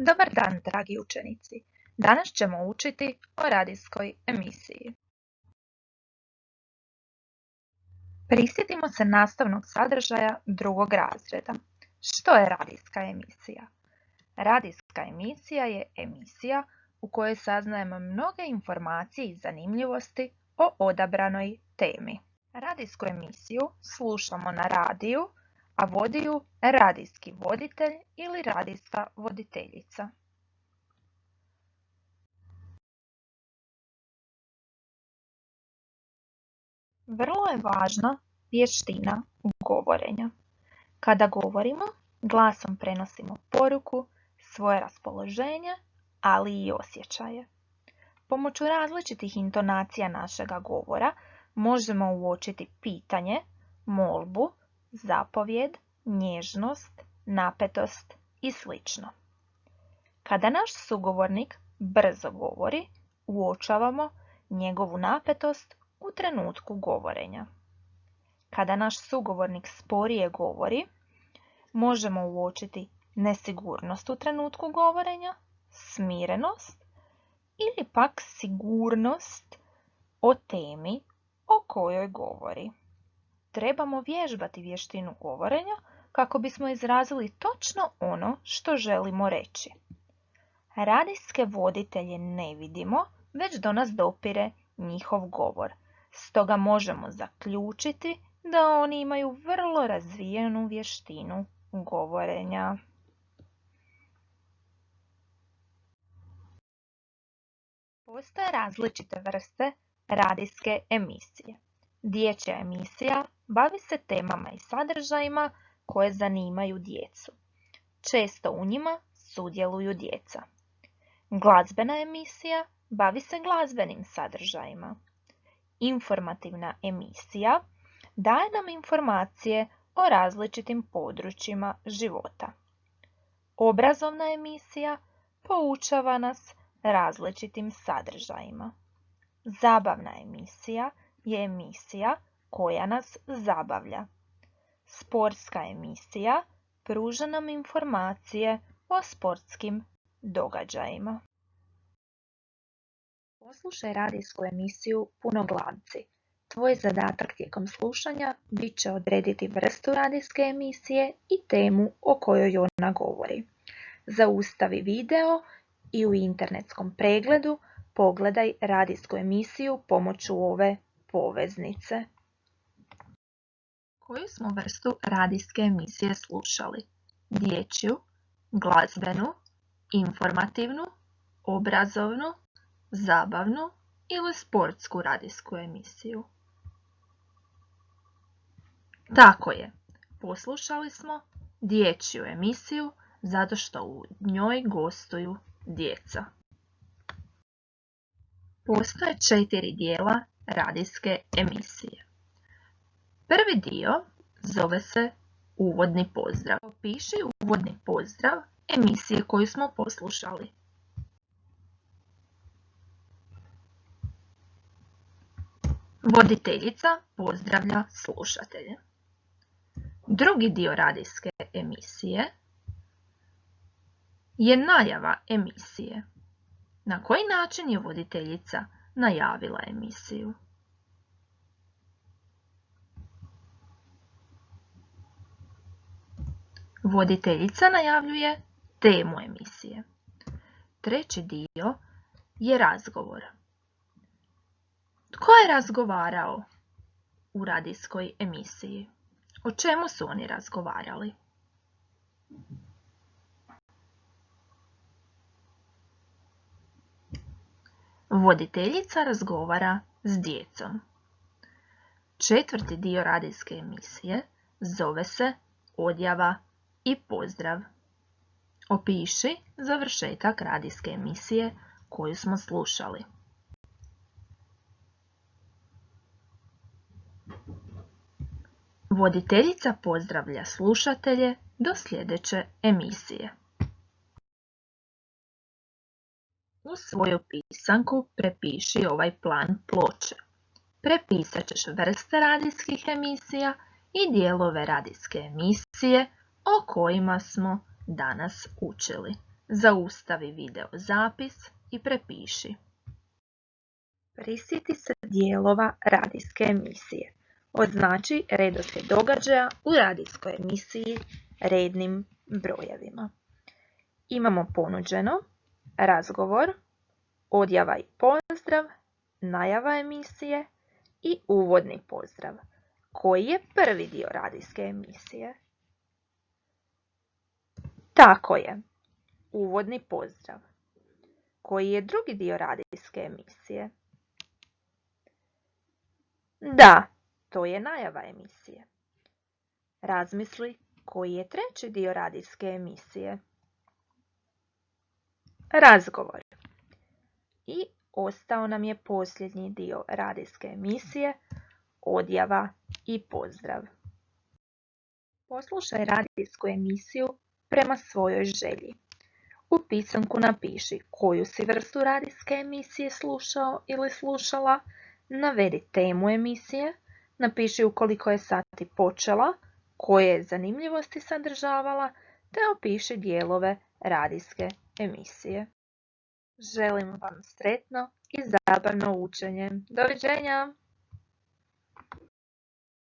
Dobar dan, dragi učenici! Danas ćemo učiti o radijskoj emisiji. Prisjetimo se nastavnog sadržaja drugog razreda. Što je radijska emisija? Radijska emisija je emisija u kojoj saznajemo mnoge informacije i zanimljivosti o odabranoj temi. Radijsku emisiju slušamo na radiju, a vodi ju radijski voditelj ili radijska voditeljica. Vrlo je važna vještina govorenja. Kada govorimo, glasom prenosimo poruku, svoje raspoloženje, ali i osjećaje. Pomoću različitih intonacija našega govora možemo uočiti pitanje, molbu, zapovjed, nježnost, napetost i sl. Kada naš sugovornik brzo govori, uočavamo njegovu napetost u trenutku govorenja. Kada naš sugovornik sporije govori, možemo uočiti nesigurnost u trenutku govorenja, smirenost ili pak sigurnost o temi o kojoj govori. Trebamo vježbati vještinu govorenja kako bismo izrazili točno ono što želimo reći. Radijske voditelje ne vidimo, već do nas dopire njihov govor. Stoga možemo zaključiti da oni imaju vrlo razvijenu vještinu govorenja. Postoje različite vrste radijske emisije. Dječja emisija bavi se temama i sadržajima koje zanimaju djecu. Često u njima sudjeluju djeca. Glazbena emisija bavi se glazbenim sadržajima. Informativna emisija daje nam informacije o različitim područjima života. Obrazovna emisija poučava nas različitim sadržajima. Zabavna emisija je emisija koja nas zabavlja. Sportska emisija pruža nam informacije o sportskim događajima. Poslušaj radijsku emisiju Punoglavci. Tvoj zadatak tijekom slušanja bit će odrediti vrstu radijske emisije i temu o kojoj ona govori. Zaustavi video i u internetskom pregledu pogledaj radijsku emisiju pomoću ove poveznice. Koju smo vrstu radijske emisije slušali? Dječju, glazbenu, informativnu, obrazovnu, zabavnu ili sportsku radijsku emisiju? Tako je, poslušali smo dječju emisiju zato što u njoj gostuju djeca. Postoje 4 dijela radijske emisije. Prvi dio zove se uvodni pozdrav. Opiši uvodni pozdrav emisije koju smo poslušali. Voditeljica pozdravlja slušatelje. Drugi dio radijske emisije je najava emisije. Na koji način je voditeljica najavila emisiju? Voditeljica najavljuje temu emisije. Treći dio je razgovor. Tko je razgovarao u radijskoj emisiji? O čemu su oni razgovarali? Voditeljica razgovara s djecom. Četvrti dio radijske emisije zove se odjava i pozdrav. Opiši završetak radijske emisije koju smo slušali. Voditeljica pozdravlja slušatelje do sljedeće emisije. U svoju pisanku prepiši ovaj plan ploče. Prepisat ćeš vrste radijskih emisija i dijelove radijske emisije o kojima smo danas učili. Zaustavi video zapis i prepiši. Prisjeti se dijelova radijske emisije. Označi redoslijed događaja u radijskoj emisiji rednim brojevima. Imamo ponuđeno razgovor, odjava i pozdrav, najava emisije i uvodni pozdrav. Koji je prvi dio radijske emisije? Tako je, uvodni pozdrav. Koji je drugi dio radijske emisije? Da, to je najava emisije. Razmisli koji je treći dio radijske emisije? Razgovor. I ostao nam je posljednji dio radijske emisije, odjava i pozdrav. Poslušaj radijsku emisiju prema svojoj želji. U pisanku napiši koju si vrstu radijske emisije slušao ili slušala, navedi temu emisije, napiši u koliko je sati počela, koje je zanimljivosti sadržavala, te opiši dijelove radijske emisije. Želim vam sretno i zabavno učenje. Doviđenja!